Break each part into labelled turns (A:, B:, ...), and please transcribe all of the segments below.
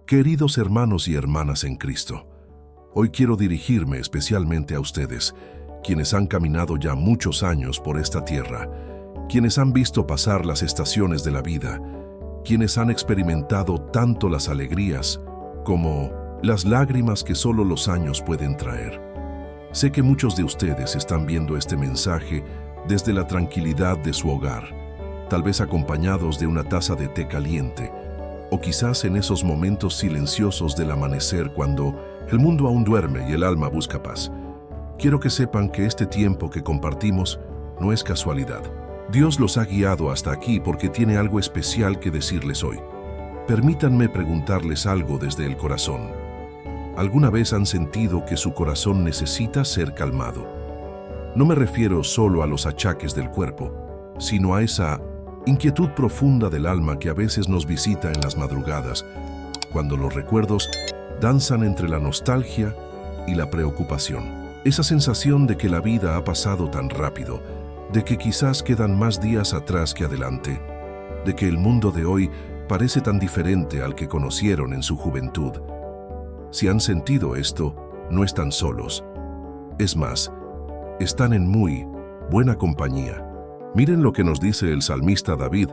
A: Queridos hermanos y hermanas en Cristo, hoy quiero dirigirme especialmente a ustedes, quienes han caminado ya muchos años por esta tierra, quienes han visto pasar las estaciones de la vida, quienes han experimentado tanto las alegrías como las lágrimas que solo los años pueden traer. Sé que muchos de ustedes están viendo este mensaje desde la tranquilidad de su hogar, tal vez acompañados de una taza de té caliente, o quizás en esos momentos silenciosos del amanecer cuando el mundo aún duerme y el alma busca paz. Quiero que sepan que este tiempo que compartimos no es casualidad. Dios los ha guiado hasta aquí porque tiene algo especial que decirles hoy. Permítanme preguntarles algo desde el corazón. ¿Alguna vez han sentido que su corazón necesita ser calmado? No me refiero solo a los achaques del cuerpo, sino a esa inquietud profunda del alma que a veces nos visita en las madrugadas, cuando los recuerdos danzan entre la nostalgia y la preocupación. Esa sensación de que la vida ha pasado tan rápido, de que quizás quedan más días atrás que adelante, de que el mundo de hoy parece tan diferente al que conocieron en su juventud. Si han sentido esto, no están solos. Es más, están en muy buena compañía. Miren lo que nos dice el salmista David,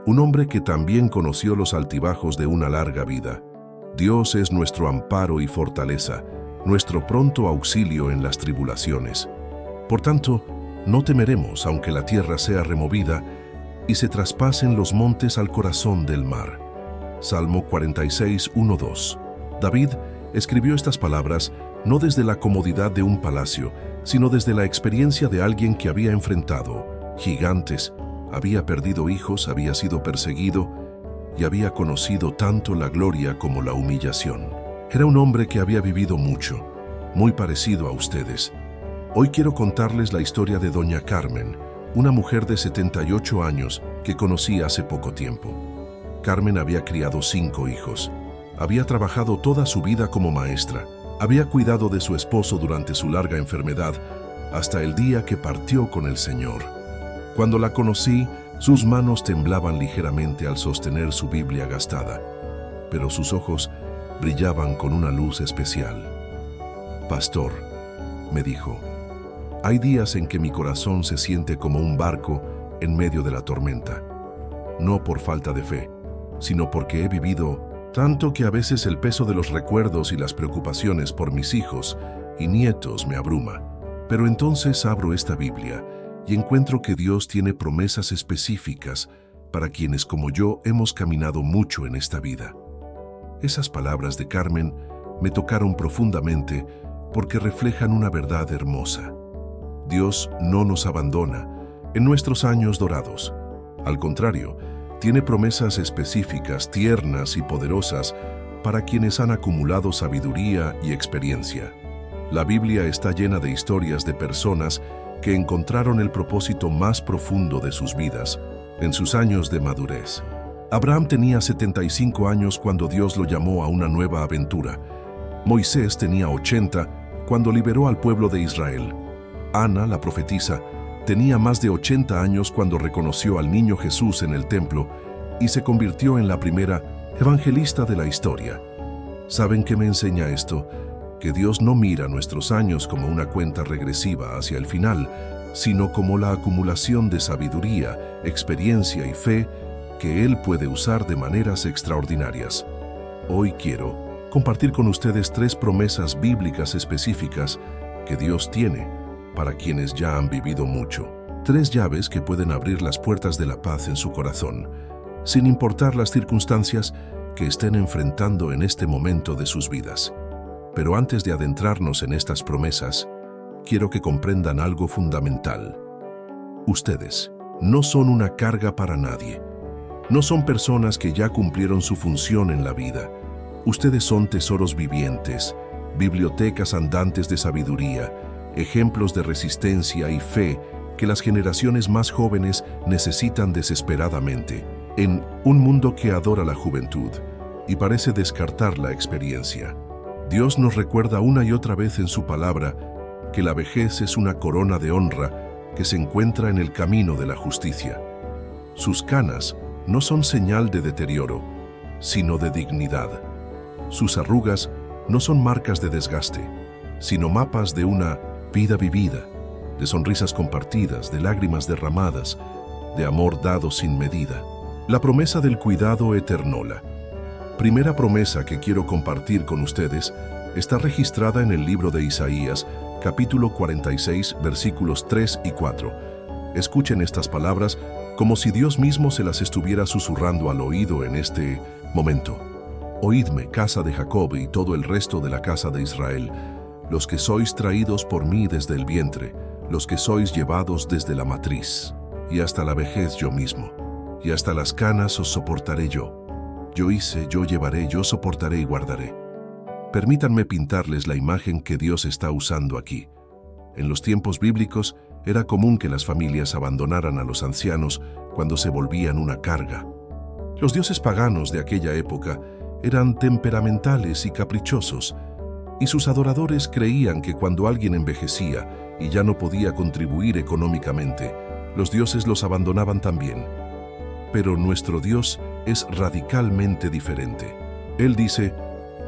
A: un hombre que también conoció los altibajos de una larga vida. Dios es nuestro amparo y fortaleza, nuestro pronto auxilio en las tribulaciones. Por tanto, no temeremos aunque la tierra sea removida y se traspasen los montes al corazón del mar. Salmo 46, 1-2. David escribió estas palabras no desde la comodidad de un palacio, sino desde la experiencia de alguien que había enfrentado gigantes, había perdido hijos, había sido perseguido y había conocido tanto la gloria como la humillación. Era un hombre que había vivido mucho, muy parecido a ustedes. Hoy quiero contarles la historia de doña Carmen, una mujer de 78 años que conocí hace poco tiempo. Carmen había criado 5 hijos. Había trabajado toda su vida como maestra. Había cuidado de su esposo durante su larga enfermedad, hasta el día que partió con el Señor. Cuando la conocí, sus manos temblaban ligeramente al sostener su Biblia gastada, pero sus ojos brillaban con una luz especial. «Pastor», me dijo, «hay días en que mi corazón se siente como un barco en medio de la tormenta. No por falta de fe, sino porque he vivido tanto que a veces el peso de los recuerdos y las preocupaciones por mis hijos y nietos me abruma. Pero entonces abro esta Biblia y encuentro que Dios tiene promesas específicas para quienes como yo hemos caminado mucho en esta vida». Esas palabras de Carmen me tocaron profundamente porque reflejan una verdad hermosa. Dios no nos abandona en nuestros años dorados. Al contrario, tiene promesas específicas, tiernas y poderosas para quienes han acumulado sabiduría y experiencia. La Biblia está llena de historias de personas que encontraron el propósito más profundo de sus vidas en sus años de madurez. Abraham tenía 75 años cuando Dios lo llamó a una nueva aventura. Moisés tenía 80 cuando liberó al pueblo de Israel. Ana, la profetisa, tenía más de 80 años cuando reconoció al niño Jesús en el templo y se convirtió en la primera evangelista de la historia. ¿Saben qué me enseña esto? Que Dios no mira nuestros años como una cuenta regresiva hacia el final, sino como la acumulación de sabiduría, experiencia y fe que Él puede usar de maneras extraordinarias. Hoy quiero compartir con ustedes 3 promesas bíblicas específicas que Dios tiene para quienes ya han vivido mucho. 3 llaves que pueden abrir las puertas de la paz en su corazón, sin importar las circunstancias que estén enfrentando en este momento de sus vidas. Pero antes de adentrarnos en estas promesas, quiero que comprendan algo fundamental. Ustedes no son una carga para nadie. No son personas que ya cumplieron su función en la vida. Ustedes son tesoros vivientes, bibliotecas andantes de sabiduría, ejemplos de resistencia y fe que las generaciones más jóvenes necesitan desesperadamente, en un mundo que adora la juventud y parece descartar la experiencia. Dios nos recuerda una y otra vez en su palabra que la vejez es una corona de honra que se encuentra en el camino de la justicia. Sus canas no son señal de deterioro, sino de dignidad. Sus arrugas no son marcas de desgaste, sino mapas de una vida vivida, de sonrisas compartidas, de lágrimas derramadas, de amor dado sin medida. La promesa del cuidado eternola. Primera promesa que quiero compartir con ustedes está registrada en el libro de Isaías, capítulo 46, versículos 3 y 4. Escuchen estas palabras como si Dios mismo se las estuviera susurrando al oído en este momento. Oídme, casa de Jacob y todo el resto de la casa de Israel, los que sois traídos por mí desde el vientre, los que sois llevados desde la matriz, y hasta la vejez yo mismo, y hasta las canas os soportaré yo. Yo hice, yo llevaré, yo soportaré y guardaré. Permítanme pintarles la imagen que Dios está usando aquí. En los tiempos bíblicos era común que las familias abandonaran a los ancianos cuando se volvían una carga. Los dioses paganos de aquella época eran temperamentales y caprichosos, y sus adoradores creían que cuando alguien envejecía y ya no podía contribuir económicamente, los dioses los abandonaban también. Pero nuestro Dios es radicalmente diferente. Él dice,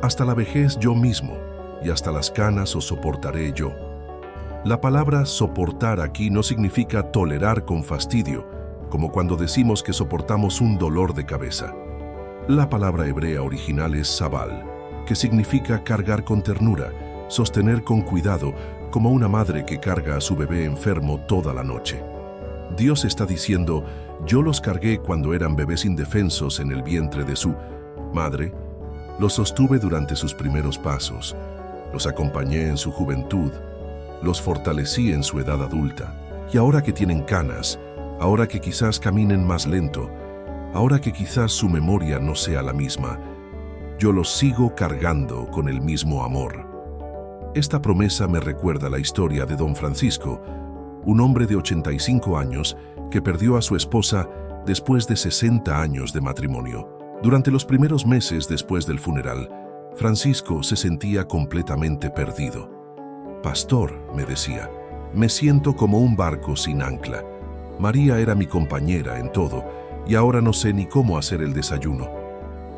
A: hasta la vejez yo mismo, y hasta las canas os soportaré yo. La palabra soportar aquí no significa tolerar con fastidio, como cuando decimos que soportamos un dolor de cabeza. La palabra hebrea original es sabal, que significa cargar con ternura, sostener con cuidado, como una madre que carga a su bebé enfermo toda la noche. Dios está diciendo, yo los cargué cuando eran bebés indefensos en el vientre de su madre, los sostuve durante sus primeros pasos, los acompañé en su juventud, los fortalecí en su edad adulta, y ahora que tienen canas, ahora que quizás caminen más lento, ahora que quizás su memoria no sea la misma, yo los sigo cargando con el mismo amor. Esta promesa me recuerda la historia de Don Francisco, un hombre de 85 años que perdió a su esposa después de 60 años de matrimonio. Durante los primeros meses después del funeral, Francisco se sentía completamente perdido. Pastor, me decía, me siento como un barco sin ancla. María era mi compañera en todo y ahora no sé ni cómo hacer el desayuno.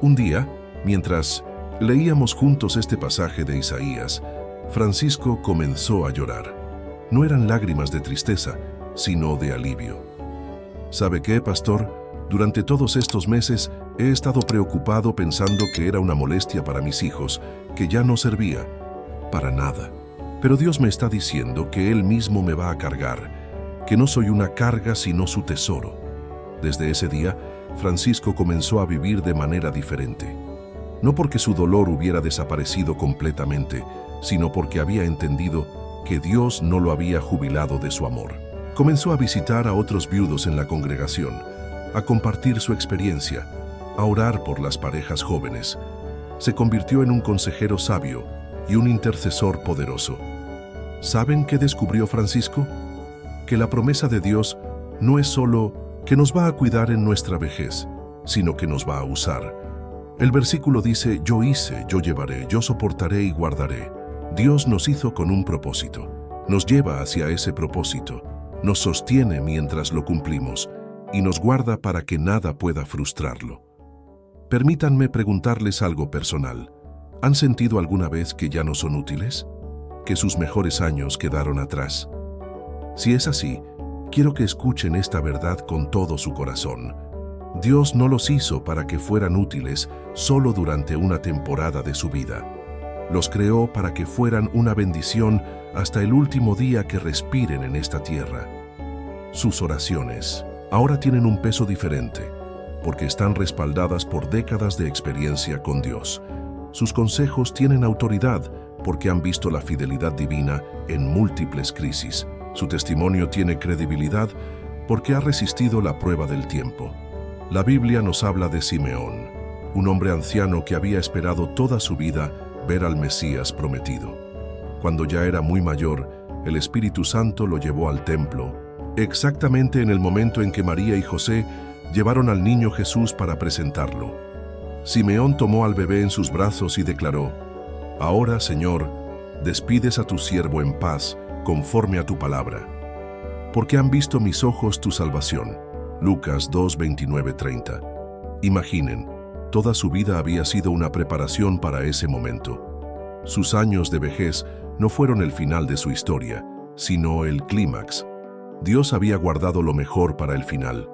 A: Un día, mientras leíamos juntos este pasaje de Isaías, Francisco comenzó a llorar. No eran lágrimas de tristeza, sino de alivio. ¿Sabe qué, pastor? Durante todos estos meses he estado preocupado pensando que era una molestia para mis hijos, que ya no servía para nada. Pero Dios me está diciendo que Él mismo me va a cargar, que no soy una carga sino su tesoro. Desde ese día, Francisco comenzó a vivir de manera diferente. No porque su dolor hubiera desaparecido completamente, sino porque había entendido que Dios no lo había jubilado de su amor. Comenzó a visitar a otros viudos en la congregación, a compartir su experiencia, a orar por las parejas jóvenes. Se convirtió en un consejero sabio y un intercesor poderoso. ¿Saben qué descubrió Francisco? Que la promesa de Dios no es solo que nos va a cuidar en nuestra vejez, sino que nos va a usar. El versículo dice, yo hice, yo llevaré, yo soportaré y guardaré. Dios nos hizo con un propósito, nos lleva hacia ese propósito, nos sostiene mientras lo cumplimos y nos guarda para que nada pueda frustrarlo. Permítanme preguntarles algo personal. ¿Han sentido alguna vez que ya no son útiles? ¿Que sus mejores años quedaron atrás? Si es así, quiero que escuchen esta verdad con todo su corazón. Dios no los hizo para que fueran útiles solo durante una temporada de su vida. Los creó para que fueran una bendición hasta el último día que respiren en esta tierra. Sus oraciones ahora tienen un peso diferente, porque están respaldadas por décadas de experiencia con Dios. Sus consejos tienen autoridad porque han visto la fidelidad divina en múltiples crisis. Su testimonio tiene credibilidad porque ha resistido la prueba del tiempo. La Biblia nos habla de Simeón, un hombre anciano que había esperado toda su vida ver al Mesías prometido. Cuando ya era muy mayor, el Espíritu Santo lo llevó al templo, exactamente en el momento en que María y José llevaron al niño Jesús para presentarlo. Simeón tomó al bebé en sus brazos y declaró, «Ahora, Señor, despides a tu siervo en paz, conforme a tu palabra. Porque han visto mis ojos tu salvación». Lucas 2, 29-30. Imaginen, Toda su vida había sido una preparación para ese momento. Sus años de vejez no fueron el final de su historia, sino el clímax. Dios había guardado lo mejor para el final.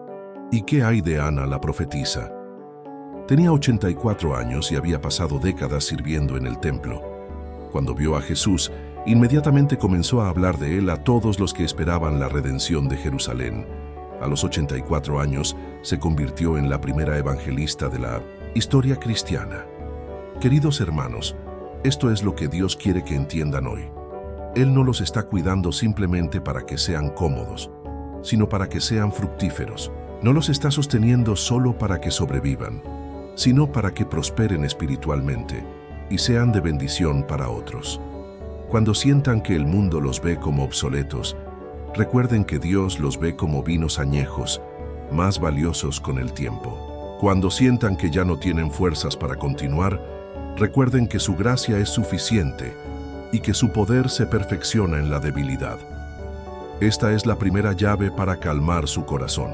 A: ¿Y qué hay de Ana, la profetisa? Tenía 84 años y había pasado décadas sirviendo en el templo. Cuando vio a Jesús, inmediatamente comenzó a hablar de él a todos los que esperaban la redención de Jerusalén. A los 84 años se convirtió en la primera evangelista de la historia cristiana. Queridos hermanos, esto es lo que Dios quiere que entiendan hoy. Él no los está cuidando simplemente para que sean cómodos, sino para que sean fructíferos. No los está sosteniendo solo para que sobrevivan, sino para que prosperen espiritualmente y sean de bendición para otros. Cuando sientan que el mundo los ve como obsoletos, recuerden que Dios los ve como vinos añejos, más valiosos con el tiempo. Cuando sientan que ya no tienen fuerzas para continuar, recuerden que su gracia es suficiente y que su poder se perfecciona en la debilidad. Esta es la primera llave para calmar su corazón.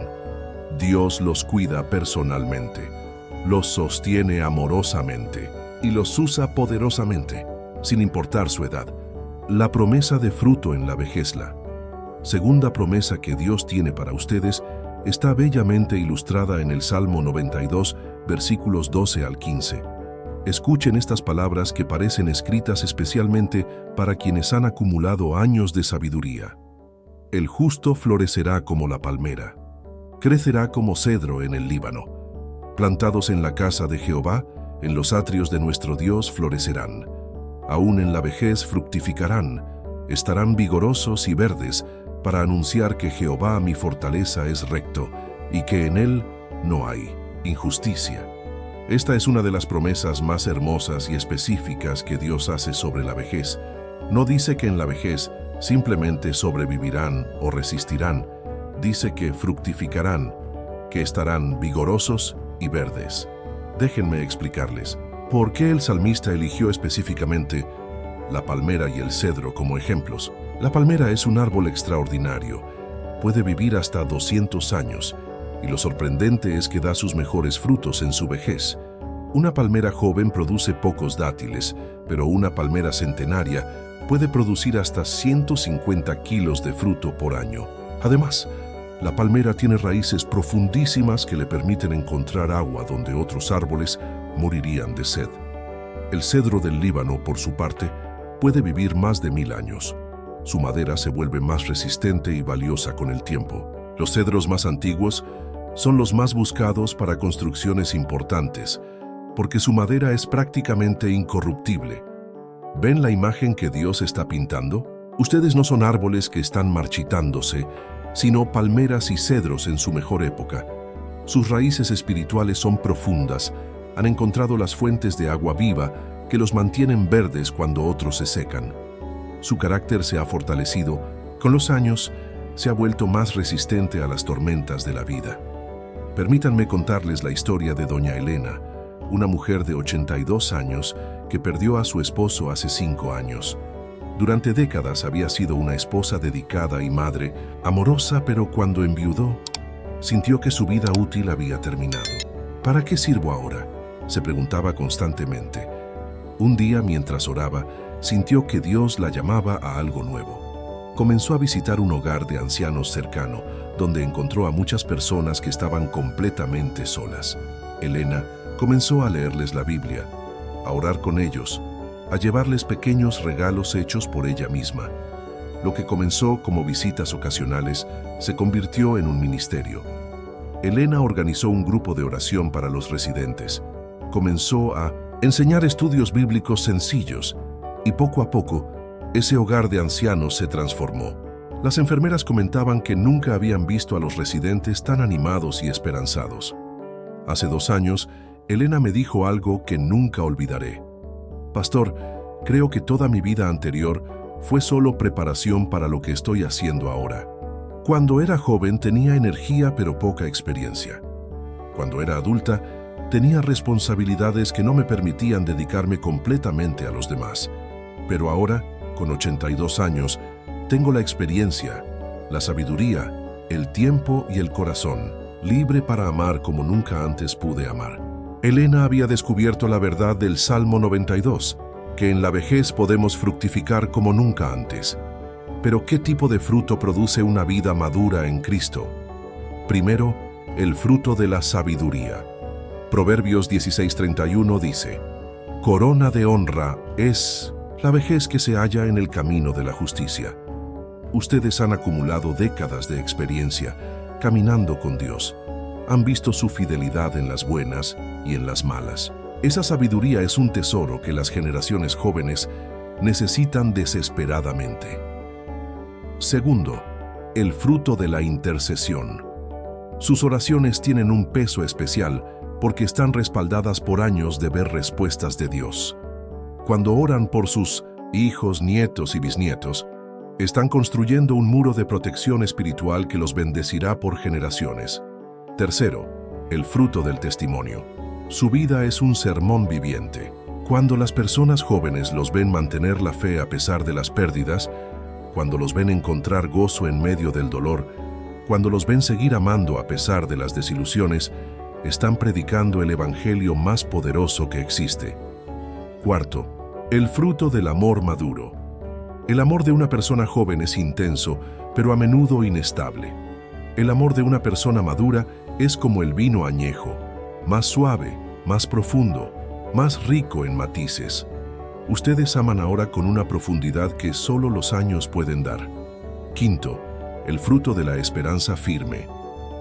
A: Dios los cuida personalmente, los sostiene amorosamente y los usa poderosamente, sin importar su edad. La promesa de fruto en la vejez. La segunda promesa que Dios tiene para ustedes está bellamente ilustrada en el Salmo 92, versículos 12 al 15. Escuchen estas palabras que parecen escritas especialmente para quienes han acumulado años de sabiduría. El justo florecerá como la palmera, crecerá como cedro en el Líbano. Plantados en la casa de Jehová, en los atrios de nuestro Dios florecerán. Aún en la vejez fructificarán, estarán vigorosos y verdes, para anunciar que Jehová mi fortaleza es recto, y que en él no hay injusticia. Esta es una de las promesas más hermosas y específicas que Dios hace sobre la vejez. No dice que en la vejez simplemente sobrevivirán o resistirán, dice que fructificarán, que estarán vigorosos y verdes. Déjenme explicarles por qué el salmista eligió específicamente la palmera y el cedro como ejemplos. La palmera es un árbol extraordinario, puede vivir hasta 200 años, y lo sorprendente es que da sus mejores frutos en su vejez. Una palmera joven produce pocos dátiles, pero una palmera centenaria puede producir hasta 150 kilos de fruto por año. Además, la palmera tiene raíces profundísimas que le permiten encontrar agua donde otros árboles morirían de sed. El cedro del Líbano, por su parte, puede vivir más de 1000 años. Su madera se vuelve más resistente y valiosa con el tiempo. Los cedros más antiguos son los más buscados para construcciones importantes, porque su madera es prácticamente incorruptible. ¿Ven la imagen que Dios está pintando? Ustedes no son árboles que están marchitándose, sino palmeras y cedros en su mejor época. Sus raíces espirituales son profundas, han encontrado las fuentes de agua viva que los mantienen verdes cuando otros se secan. Su carácter se ha fortalecido, con los años se ha vuelto más resistente a las tormentas de la vida. Permítanme contarles la historia de doña Elena, una mujer de 82 años que perdió a su esposo hace 5 años. Durante décadas había sido una esposa dedicada y madre, amorosa, pero cuando enviudó, sintió que su vida útil había terminado. ¿Para qué sirvo ahora?, se preguntaba constantemente. Un día, mientras oraba, sintió que Dios la llamaba a algo nuevo. Comenzó a visitar un hogar de ancianos cercano, donde encontró a muchas personas que estaban completamente solas. Elena comenzó a leerles la Biblia, a orar con ellos, a llevarles pequeños regalos hechos por ella misma. Lo que comenzó como visitas ocasionales se convirtió en un ministerio. Elena organizó un grupo de oración para los residentes. Comenzó a enseñar estudios bíblicos sencillos y poco a poco ese hogar de ancianos se transformó. Las enfermeras comentaban que nunca habían visto a los residentes tan animados y esperanzados. Hace 2 años, Elena me dijo algo que nunca olvidaré. Pastor, creo que toda mi vida anterior fue solo preparación para lo que estoy haciendo ahora. Cuando era joven tenía energía pero poca experiencia. Cuando era adulta, tenía responsabilidades que no me permitían dedicarme completamente a los demás. Pero ahora, con 82 años, tengo la experiencia, la sabiduría, el tiempo y el corazón, libre para amar como nunca antes pude amar. Elena había descubierto la verdad del Salmo 92, que en la vejez podemos fructificar como nunca antes. Pero ¿qué tipo de fruto produce una vida madura en Cristo? Primero, el fruto de la sabiduría. Proverbios 16:31 dice: corona de honra es la vejez que se halla en el camino de la justicia. Ustedes han acumulado décadas de experiencia caminando con Dios. Han visto su fidelidad en las buenas y en las malas. Esa sabiduría es un tesoro que las generaciones jóvenes necesitan desesperadamente. Segundo, el fruto de la intercesión. Sus oraciones tienen un peso especial porque están respaldadas por años de ver respuestas de Dios. Cuando oran por sus hijos, nietos y bisnietos, están construyendo un muro de protección espiritual que los bendecirá por generaciones. Tercero, el fruto del testimonio. Su vida es un sermón viviente. Cuando las personas jóvenes los ven mantener la fe a pesar de las pérdidas, cuando los ven encontrar gozo en medio del dolor, cuando los ven seguir amando a pesar de las desilusiones, están predicando el evangelio más poderoso que existe. Cuarto, el fruto del amor maduro. El amor de una persona joven es intenso, pero a menudo inestable. El amor de una persona madura es como el vino añejo, más suave, más profundo, más rico en matices. Ustedes aman ahora con una profundidad que solo los años pueden dar. Quinto, el fruto de la esperanza firme.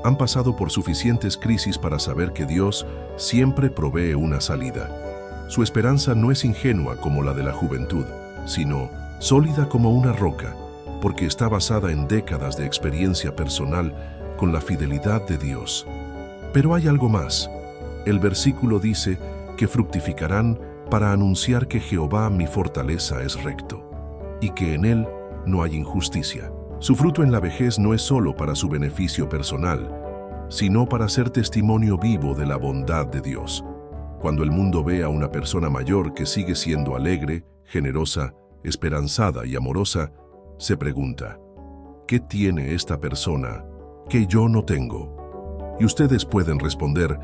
A: Han pasado por suficientes crisis para saber que Dios siempre provee una salida. Su esperanza no es ingenua como la de la juventud, sino sólida como una roca, porque está basada en décadas de experiencia personal con la fidelidad de Dios. Pero hay algo más. El versículo dice que fructificarán para anunciar que Jehová mi fortaleza es recto, y que en él no hay injusticia. Su fruto en la vejez no es solo para su beneficio personal, sino para ser testimonio vivo de la bondad de Dios. Cuando el mundo ve a una persona mayor que sigue siendo alegre, generosa, esperanzada y amorosa, se pregunta: ¿qué tiene esta persona que yo no tengo? Y ustedes pueden responder: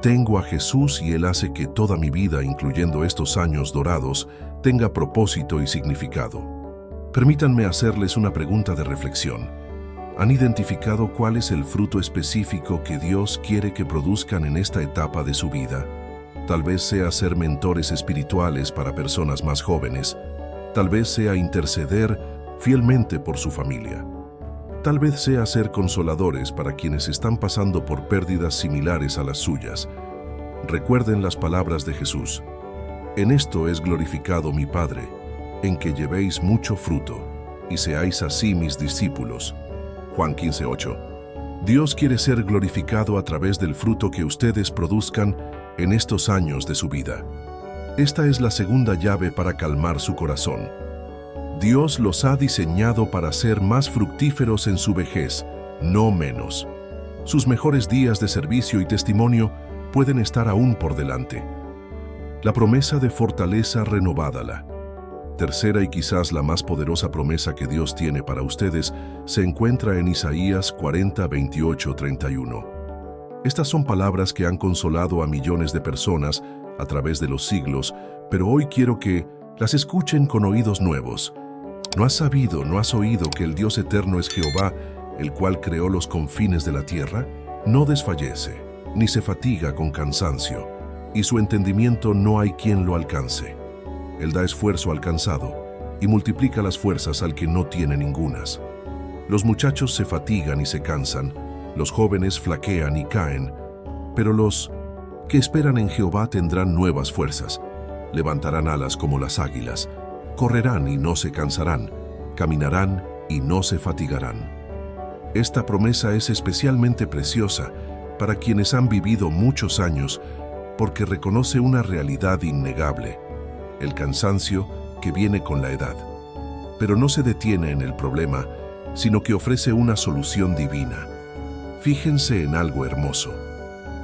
A: tengo a Jesús y Él hace que toda mi vida, incluyendo estos años dorados, tenga propósito y significado. Permítanme hacerles una pregunta de reflexión. ¿Han identificado cuál es el fruto específico que Dios quiere que produzcan en esta etapa de su vida? Tal vez sea ser mentores espirituales para personas más jóvenes. Tal vez sea interceder fielmente por su familia. Tal vez sea ser consoladores para quienes están pasando por pérdidas similares a las suyas. Recuerden las palabras de Jesús: en esto es glorificado mi Padre, en que llevéis mucho fruto, y seáis así mis discípulos. Juan 15:8. Dios quiere ser glorificado a través del fruto que ustedes produzcan en estos años de su vida. Esta es la segunda llave para calmar su corazón. Dios los ha diseñado para ser más fructíferos en su vejez, no menos. Sus mejores días de servicio y testimonio pueden estar aún por delante. La promesa de fortaleza renovádala. Tercera y quizás la más poderosa promesa que Dios tiene para ustedes se encuentra en Isaías 40, 28, 31. Estas son palabras que han consolado a millones de personas a través de los siglos, pero hoy quiero que las escuchen con oídos nuevos. ¿No has sabido, no has oído que el Dios eterno es Jehová, el cual creó los confines de la tierra? No desfallece, ni se fatiga con cansancio, y su entendimiento no hay quien lo alcance. Él da esfuerzo al cansado y multiplica las fuerzas al que no tiene ningunas. Los muchachos se fatigan y se cansan, los jóvenes flaquean y caen, pero los que esperan en Jehová tendrán nuevas fuerzas, levantarán alas como las águilas, correrán y no se cansarán, caminarán y no se fatigarán. Esta promesa es especialmente preciosa para quienes han vivido muchos años porque reconoce una realidad innegable: el cansancio que viene con la edad. Pero no se detiene en el problema, sino que ofrece una solución divina. Fíjense en algo hermoso.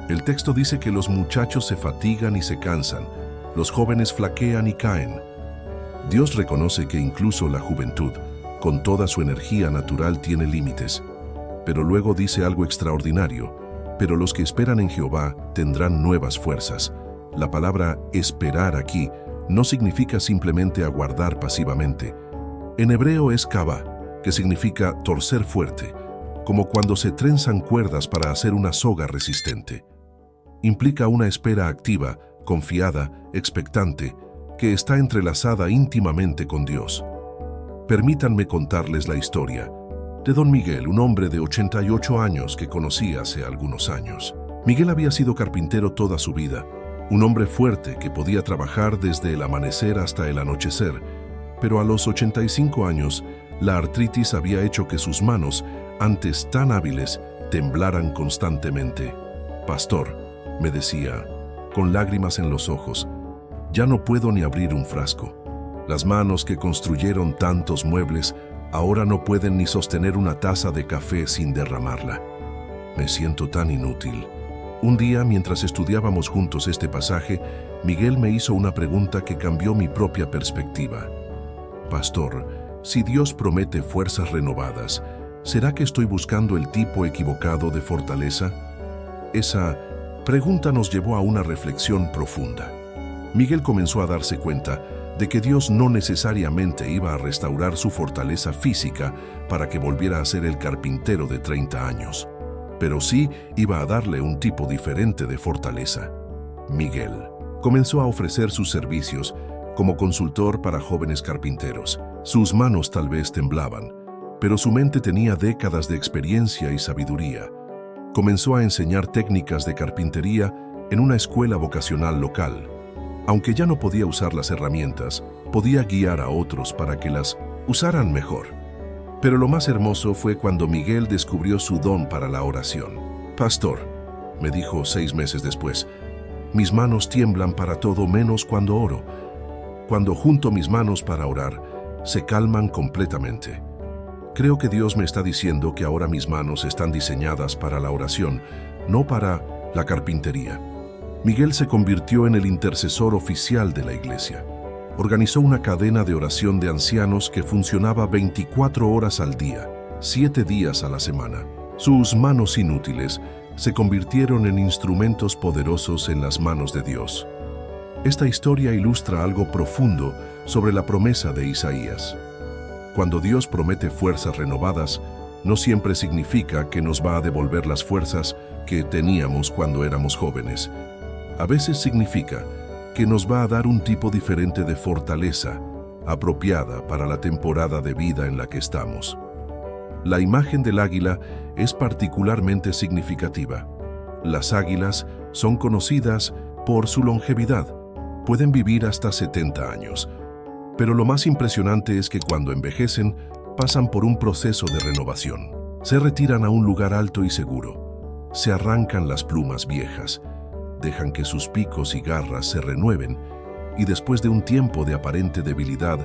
A: El texto dice que los muchachos se fatigan y se cansan, los jóvenes flaquean y caen. Dios reconoce que incluso la juventud, con toda su energía natural, tiene límites. Pero luego dice algo extraordinario: Pero los que esperan en Jehová tendrán nuevas fuerzas. La palabra esperar aquí no significa simplemente aguardar pasivamente. En hebreo es kavá, que significa torcer fuerte, como cuando se trenzan cuerdas para hacer una soga resistente. Implica una espera activa, confiada, expectante, que está entrelazada íntimamente con Dios. Permítanme contarles la historia de don Miguel, un hombre de 88 años que conocí hace algunos años. Miguel había sido carpintero toda su vida, un hombre fuerte que podía trabajar desde el amanecer hasta el anochecer, pero a los 85 años, la artritis había hecho que sus manos, antes tan hábiles, temblaran constantemente. «Pastor», me decía, con lágrimas en los ojos, «ya no puedo ni abrir un frasco. Las manos que construyeron tantos muebles ahora no pueden ni sostener una taza de café sin derramarla. Me siento tan inútil». Un día, mientras estudiábamos juntos este pasaje, Miguel me hizo una pregunta que cambió mi propia perspectiva. «Pastor, si Dios promete fuerzas renovadas, ¿será que estoy buscando el tipo equivocado de fortaleza?». Esa pregunta nos llevó a una reflexión profunda. Miguel comenzó a darse cuenta de que Dios no necesariamente iba a restaurar su fortaleza física para que volviera a ser el carpintero de 30 años, pero sí iba a darle un tipo diferente de fortaleza. Miguel comenzó a ofrecer sus servicios como consultor para jóvenes carpinteros. Sus manos tal vez temblaban, pero su mente tenía décadas de experiencia y sabiduría. Comenzó a enseñar técnicas de carpintería en una escuela vocacional local. Aunque ya no podía usar las herramientas, podía guiar a otros para que las usaran mejor. Pero lo más hermoso fue cuando Miguel descubrió su don para la oración. «Pastor», me dijo 6 meses después, «mis manos tiemblan para todo menos cuando oro. Cuando junto mis manos para orar, se calman completamente. Creo que Dios me está diciendo que ahora mis manos están diseñadas para la oración, no para la carpintería». Miguel se convirtió en el intercesor oficial de la iglesia. Organizó una cadena de oración de ancianos que funcionaba 24 horas al día, 7 días a la semana. Sus manos inútiles se convirtieron en instrumentos poderosos en las manos de Dios. Esta historia ilustra algo profundo sobre la promesa de Isaías. Cuando Dios promete fuerzas renovadas, no siempre significa que nos va a devolver las fuerzas que teníamos cuando éramos jóvenes. A veces significa que nos va a dar un tipo diferente de fortaleza, apropiada para la temporada de vida en la que estamos. La imagen del águila es particularmente significativa. Las águilas son conocidas por su longevidad. Pueden vivir hasta 70 años. Pero lo más impresionante es que cuando envejecen, pasan por un proceso de renovación. Se retiran a un lugar alto y seguro. Se arrancan las plumas viejas. Dejan que sus picos y garras se renueven y después de un tiempo de aparente debilidad,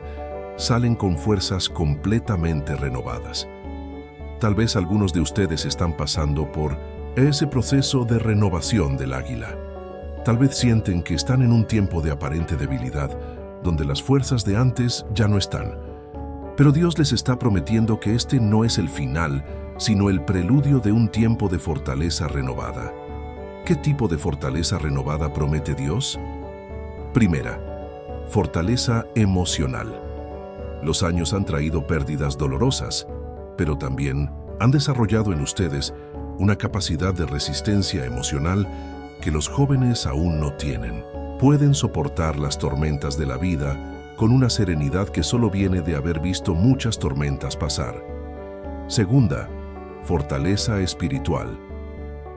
A: salen con fuerzas completamente renovadas. Tal vez algunos de ustedes están pasando por ese proceso de renovación del águila. Tal vez sienten que están en un tiempo de aparente debilidad, donde las fuerzas de antes ya no están. Pero Dios les está prometiendo que este no es el final, sino el preludio de un tiempo de fortaleza renovada. ¿Qué tipo de fortaleza renovada promete Dios? Primera, fortaleza emocional. Los años han traído pérdidas dolorosas, pero también han desarrollado en ustedes una capacidad de resistencia emocional que los jóvenes aún no tienen. Pueden soportar las tormentas de la vida con una serenidad que solo viene de haber visto muchas tormentas pasar. Segunda, fortaleza espiritual.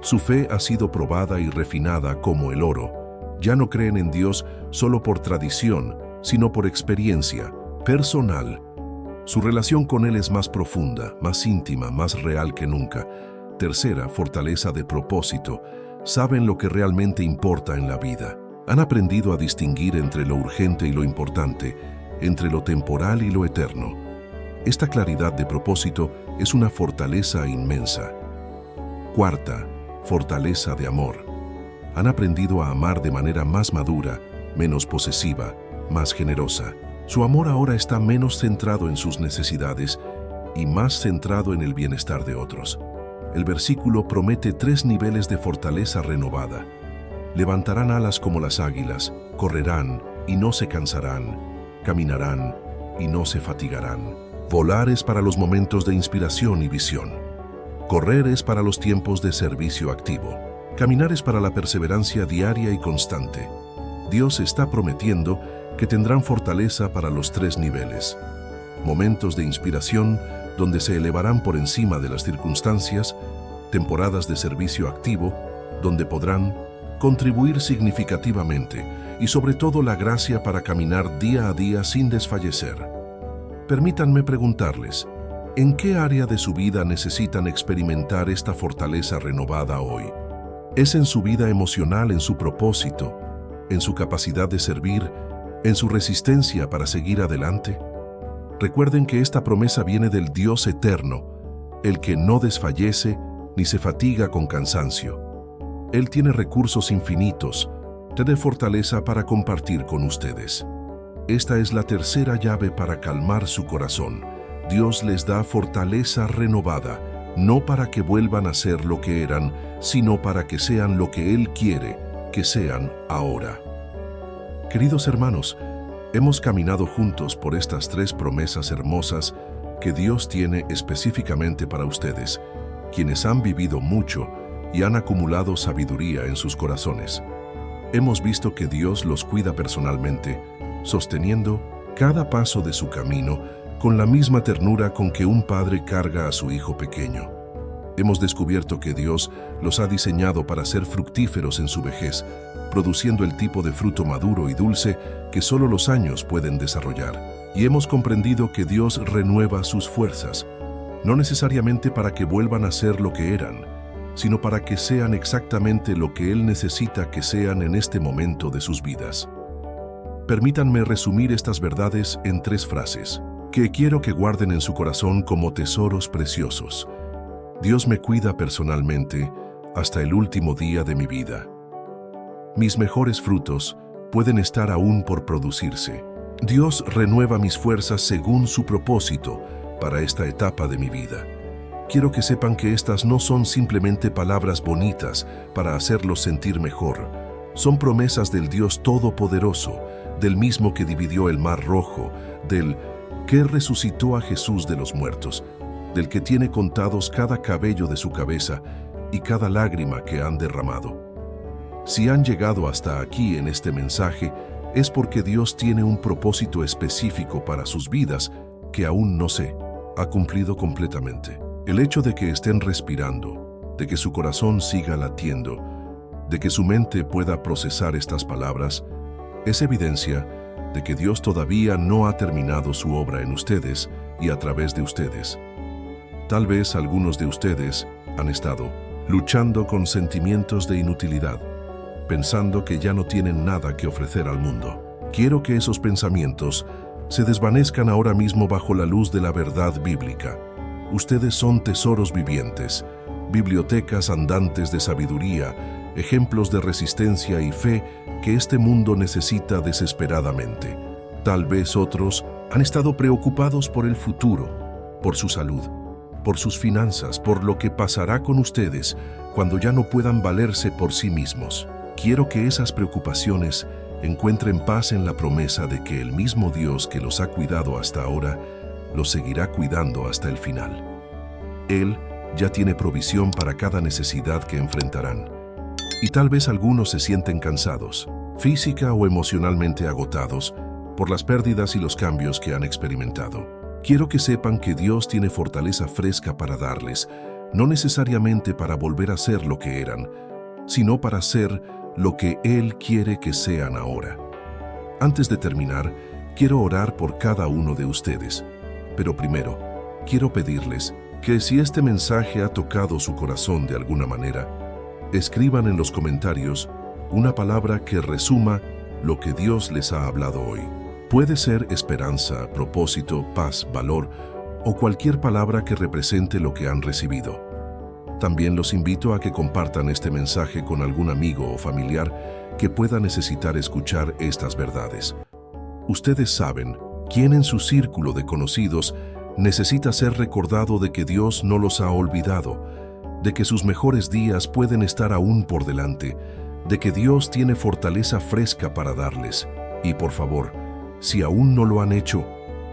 A: Su fe ha sido probada y refinada como el oro. Ya no creen en Dios solo por tradición, sino por experiencia personal. Su relación con Él es más profunda, más íntima, más real que nunca. Tercera, fortaleza de propósito. Saben lo que realmente importa en la vida. Han aprendido a distinguir entre lo urgente y lo importante, entre lo temporal y lo eterno. Esta claridad de propósito es una fortaleza inmensa. Cuarta, fortaleza de amor. Han aprendido a amar de manera más madura, menos posesiva, más generosa. Su amor ahora está menos centrado en sus necesidades y más centrado en el bienestar de otros. el versículo promete 3 niveles de fortaleza renovada. Levantarán alas como las águilas, correrán y no se cansarán, caminarán y no se fatigarán. Volar es para los momentos de inspiración y visión. Correr es para los tiempos de servicio activo. Caminar es para la perseverancia diaria y constante. Dios está prometiendo que tendrán fortaleza para los 3 niveles. Momentos de inspiración donde se elevarán por encima de las circunstancias, temporadas de servicio activo donde podrán contribuir significativamente y sobre todo la gracia para caminar día a día sin desfallecer. Permítanme preguntarles, ¿en qué área de su vida necesitan experimentar esta fortaleza renovada hoy? ¿Es en su vida emocional, en su propósito, en su capacidad de servir, en su resistencia para seguir adelante? Recuerden que esta promesa viene del Dios eterno, el que no desfallece ni se fatiga con cansancio. Él tiene recursos infinitos, de fortaleza para compartir con ustedes. Esta es la tercera llave para calmar su corazón. Dios les da fortaleza renovada, no para que vuelvan a ser lo que eran, sino para que sean lo que Él quiere que sean ahora. Queridos hermanos, hemos caminado juntos por estas 3 promesas hermosas que Dios tiene específicamente para ustedes, quienes han vivido mucho y han acumulado sabiduría en sus corazones. Hemos visto que Dios los cuida personalmente, sosteniendo cada paso de su camino con la misma ternura con que un padre carga a su hijo pequeño. Hemos descubierto que Dios los ha diseñado para ser fructíferos en su vejez, produciendo el tipo de fruto maduro y dulce que solo los años pueden desarrollar. Y hemos comprendido que Dios renueva sus fuerzas, no necesariamente para que vuelvan a ser lo que eran, sino para que sean exactamente lo que Él necesita que sean en este momento de sus vidas. Permítanme resumir estas verdades en 3 frases, que quiero que guarden en su corazón como tesoros preciosos. Dios me cuida personalmente hasta el último día de mi vida. Mis mejores frutos pueden estar aún por producirse. Dios renueva mis fuerzas según su propósito para esta etapa de mi vida. Quiero que sepan que estas no son simplemente palabras bonitas para hacerlos sentir mejor. Son promesas del Dios Todopoderoso, del mismo que dividió el Mar Rojo, del que resucitó a Jesús de los muertos, del que tiene contados cada cabello de su cabeza y cada lágrima que han derramado. Si han llegado hasta aquí en este mensaje, es porque Dios tiene un propósito específico para sus vidas que aún no se ha cumplido completamente. El hecho de que estén respirando, de que su corazón siga latiendo, de que su mente pueda procesar estas palabras, es evidencia de que Dios todavía no ha terminado su obra en ustedes y a través de ustedes. Tal vez algunos de ustedes han estado luchando con sentimientos de inutilidad, pensando que ya no tienen nada que ofrecer al mundo. Quiero que esos pensamientos se desvanezcan ahora mismo bajo la luz de la verdad bíblica. Ustedes son tesoros vivientes, bibliotecas andantes de sabiduría, ejemplos de resistencia y fe que este mundo necesita desesperadamente. Tal vez otros han estado preocupados por el futuro, por su salud, por sus finanzas, por lo que pasará con ustedes cuando ya no puedan valerse por sí mismos. Quiero que esas preocupaciones encuentren paz en la promesa de que el mismo Dios que los ha cuidado hasta ahora, los seguirá cuidando hasta el final. Él ya tiene provisión para cada necesidad que enfrentarán. Y tal vez algunos se sienten cansados, física o emocionalmente agotados, por las pérdidas y los cambios que han experimentado. Quiero que sepan que Dios tiene fortaleza fresca para darles, no necesariamente para volver a ser lo que eran, sino para ser lo que Él quiere que sean ahora. Antes de terminar, quiero orar por cada uno de ustedes. Pero primero, quiero pedirles que si este mensaje ha tocado su corazón de alguna manera, escriban en los comentarios una palabra que resuma lo que Dios les ha hablado hoy. Puede ser esperanza, propósito, paz, valor o cualquier palabra que represente lo que han recibido. También los invito a que compartan este mensaje con algún amigo o familiar que pueda necesitar escuchar estas verdades. Ustedes saben quién en su círculo de conocidos necesita ser recordado de que Dios no los ha olvidado, de que sus mejores días pueden estar aún por delante, de que Dios tiene fortaleza fresca para darles. Y por favor, si aún no lo han hecho,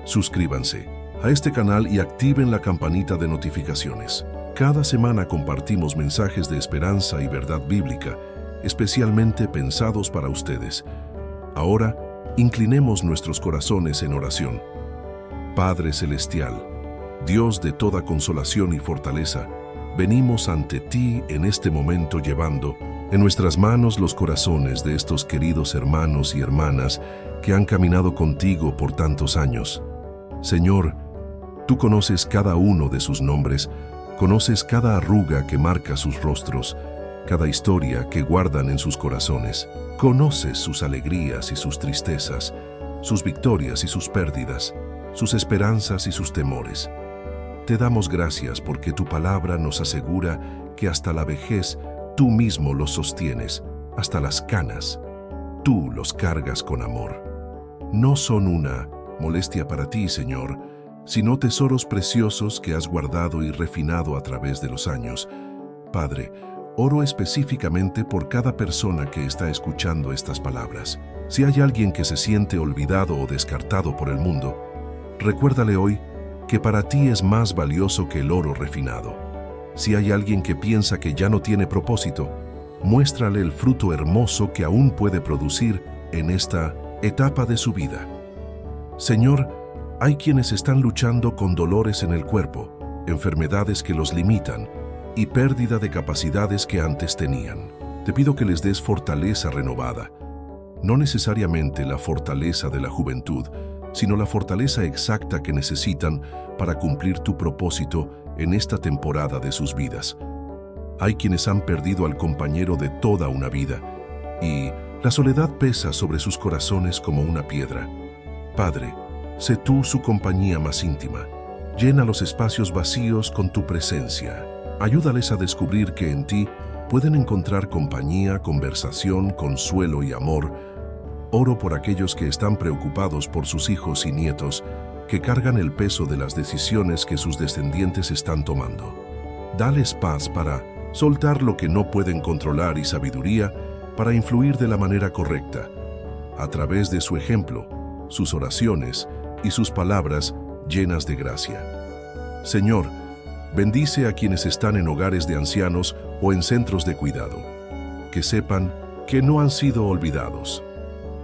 A: suscríbanse a este canal y activen la campanita de notificaciones. Cada semana compartimos mensajes de esperanza y verdad bíblica, especialmente pensados para ustedes. Ahora, inclinemos nuestros corazones en oración. Padre Celestial, Dios de toda consolación y fortaleza, venimos ante ti en este momento llevando en nuestras manos los corazones de estos queridos hermanos y hermanas que han caminado contigo por tantos años. Señor, tú conoces cada uno de sus nombres, conoces cada arruga que marca sus rostros, cada historia que guardan en sus corazones. Conoces sus alegrías y sus tristezas, sus victorias y sus pérdidas, sus esperanzas y sus temores. Te damos gracias porque tu palabra nos asegura que hasta la vejez tú mismo los sostienes, hasta las canas. Tú los cargas con amor. No son una molestia para ti, Señor, sino tesoros preciosos que has guardado y refinado a través de los años. Padre, oro específicamente por cada persona que está escuchando estas palabras. Si hay alguien que se siente olvidado o descartado por el mundo, recuérdale hoy que para ti es más valioso que el oro refinado. Si hay alguien que piensa que ya no tiene propósito, muéstrale el fruto hermoso que aún puede producir en esta etapa de su vida. Señor, hay quienes están luchando con dolores en el cuerpo, enfermedades que los limitan y pérdida de capacidades que antes tenían. Te pido que les des fortaleza renovada, no necesariamente la fortaleza de la juventud, sino la fortaleza exacta que necesitan para cumplir tu propósito en esta temporada de sus vidas. Hay quienes han perdido al compañero de toda una vida y la soledad pesa sobre sus corazones como una piedra. Padre, sé tú su compañía más íntima. Llena los espacios vacíos con tu presencia. Ayúdales a descubrir que en ti pueden encontrar compañía, conversación, consuelo y amor. Oro por aquellos que están preocupados por sus hijos y nietos, que cargan el peso de las decisiones que sus descendientes están tomando. Dales paz para soltar lo que no pueden controlar y sabiduría para influir de la manera correcta, a través de su ejemplo, sus oraciones y sus palabras llenas de gracia. Señor, bendice a quienes están en hogares de ancianos o en centros de cuidado, que sepan que no han sido olvidados,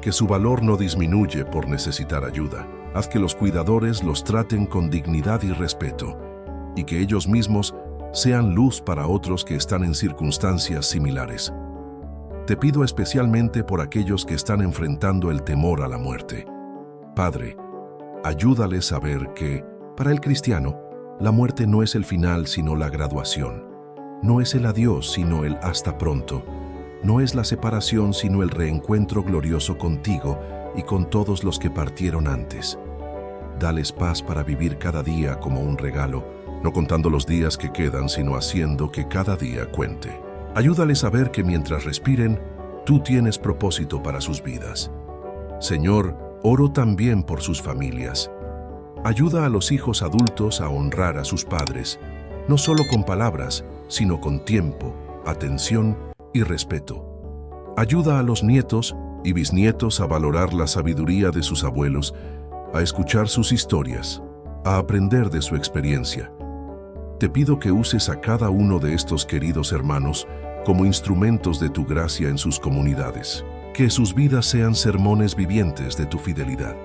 A: que su valor no disminuye por necesitar ayuda. Haz que los cuidadores los traten con dignidad y respeto, y que ellos mismos sean luz para otros que están en circunstancias similares. Te pido especialmente por aquellos que están enfrentando el temor a la muerte. Padre, ayúdales a ver que, para el cristiano, la muerte no es el final sino la graduación. No es el adiós sino el hasta pronto. No es la separación sino el reencuentro glorioso contigo y con todos los que partieron antes. Dales paz para vivir cada día como un regalo, no contando los días que quedan, sino haciendo que cada día cuente. Ayúdales a ver que mientras respiren, tú tienes propósito para sus vidas. Señor, oro también por sus familias. Ayuda a los hijos adultos a honrar a sus padres, no solo con palabras, sino con tiempo, atención y respeto. Ayuda a los nietos y bisnietos a valorar la sabiduría de sus abuelos, a escuchar sus historias, a aprender de su experiencia. Te pido que uses a cada uno de estos queridos hermanos como instrumentos de tu gracia en sus comunidades. Que sus vidas sean sermones vivientes de tu fidelidad.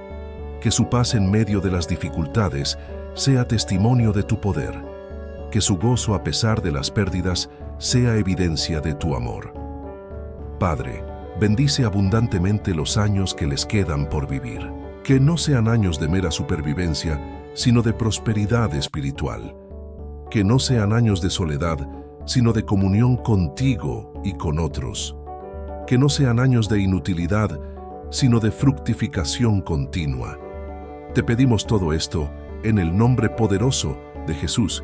A: Que su paz en medio de las dificultades sea testimonio de tu poder. Que su gozo a pesar de las pérdidas sea evidencia de tu amor. Padre, bendice abundantemente los años que les quedan por vivir. Que no sean años de mera supervivencia, sino de prosperidad espiritual. Que no sean años de soledad, sino de comunión contigo y con otros. Que no sean años de inutilidad, sino de fructificación continua. Te pedimos todo esto en el nombre poderoso de Jesús,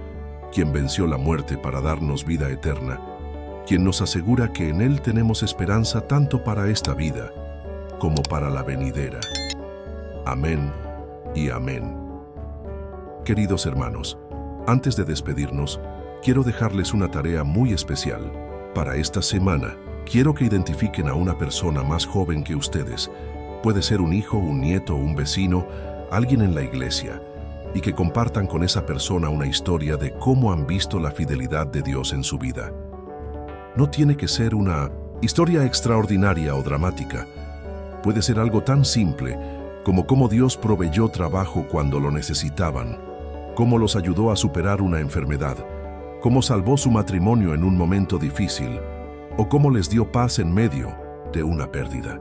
A: quien venció la muerte para darnos vida eterna, quien nos asegura que en Él tenemos esperanza tanto para esta vida como para la venidera. Amén y amén. Queridos hermanos, antes de despedirnos, quiero dejarles una tarea muy especial. Para esta semana, quiero que identifiquen a una persona más joven que ustedes. Puede ser un hijo, un nieto, un vecino, alguien en la iglesia, y que compartan con esa persona una historia de cómo han visto la fidelidad de Dios en su vida. No tiene que ser una historia extraordinaria o dramática. Puede ser algo tan simple como cómo Dios proveyó trabajo cuando lo necesitaban, cómo los ayudó a superar una enfermedad, cómo salvó su matrimonio en un momento difícil, o cómo les dio paz en medio de una pérdida.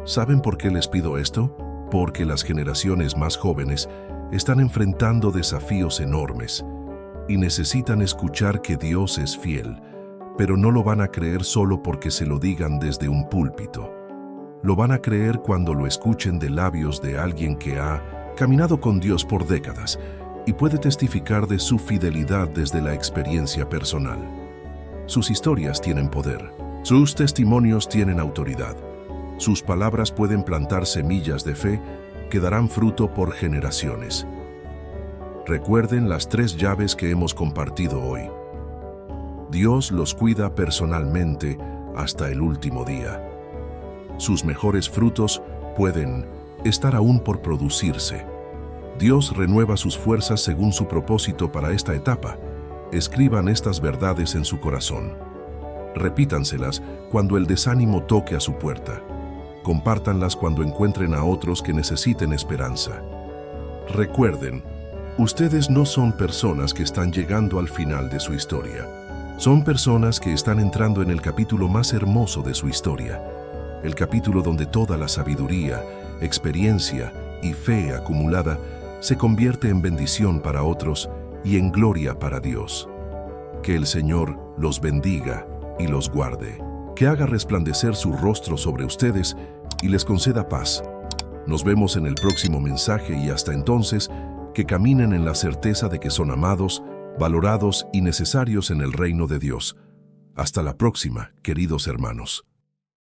A: ¿Saben por qué les pido esto? Porque las generaciones más jóvenes están enfrentando desafíos enormes y necesitan escuchar que Dios es fiel, pero no lo van a creer solo porque se lo digan desde un púlpito. Lo van a creer cuando lo escuchen de labios de alguien que ha caminado con Dios por décadas y puede testificar de su fidelidad desde la experiencia personal. Sus historias tienen poder, sus testimonios tienen autoridad, sus palabras pueden plantar semillas de fe que darán fruto por generaciones. Recuerden las 3 llaves que hemos compartido hoy. Dios los cuida personalmente hasta el último día. Sus mejores frutos pueden estar aún por producirse. Dios renueva sus fuerzas según su propósito para esta etapa. Escriban estas verdades en su corazón. Repítanselas cuando el desánimo toque a su puerta. Compártanlas cuando encuentren a otros que necesiten esperanza. Recuerden, ustedes no son personas que están llegando al final de su historia. Son personas que están entrando en el capítulo más hermoso de su historia. El capítulo donde toda la sabiduría, experiencia y fe acumulada se convierte en bendición para otros y en gloria para Dios. Que el Señor los bendiga y los guarde, que haga resplandecer su rostro sobre ustedes y les conceda paz. Nos vemos en el próximo mensaje y hasta entonces, que caminen en la certeza de que son amados, valorados y necesarios en el reino de Dios. Hasta la próxima, queridos hermanos.